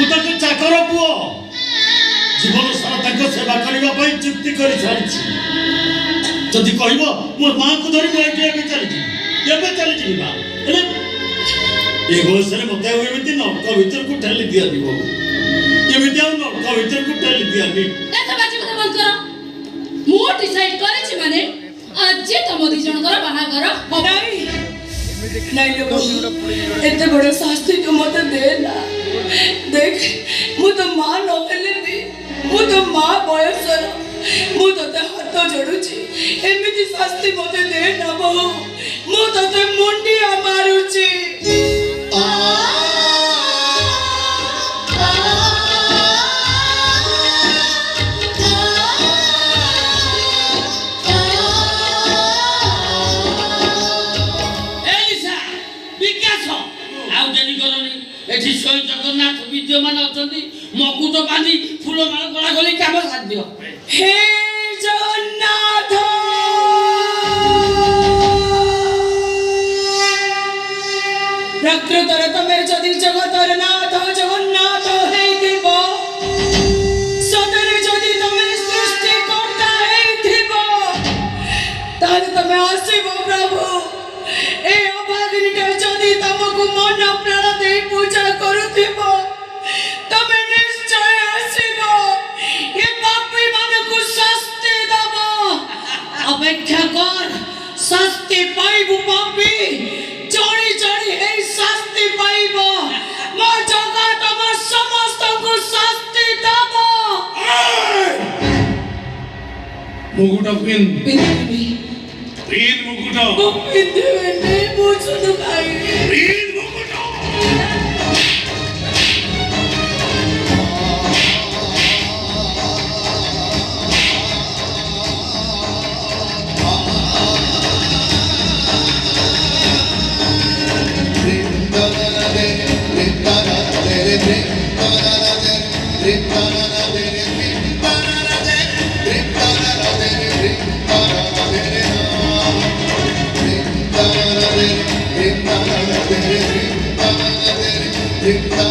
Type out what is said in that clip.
मुझे चाकर पुओ जीवन सारा सेवा करने चुक्ति कर सारी जदि कह मो माँ को धरी मुझे चली ये बयस मत नौक भर को ठेली दिया नौक भर को ठेली दिया मु डिसाइड करे माने आज तुम दी जन कर बाहागर नहीं लोग इतने बड़े शास्त्री तो मत दे ना देख मु तो मां न हेले भी मु तो मां बयस मु तते हाथ जोड़ुची एमिति शास्त्री मत दे ना बहु मु तते मुंडिया मारुची एठी सोई जगन्नाथ विद्यमान अछंती मकुट बांधी फूल माला गला गली काम साथ दियो हे जगन्नाथ प्रकृतर तमे जदि जगतर नाथ जगन्नाथ हेइथिबो सतरे जदि तमे सृष्टि करता हेइथिबो ताले तमे आसीबो प्रभु ए अभागिनीटा जदि तमको मन प्राण दे पूजा करुथिबो तमे निश्चय आसीबो ए पापी मानकु शास्ति दबो अपेक्षा कर शास्ति पाइबो पापी चढ़ी चढ़ी हे शास्ति पाइबो मो जगत म समस्त को शास्ति दबो मुकुट पिन पिन मुकुट पिन नहीं पूछो भाई पिन मुकुट Rinda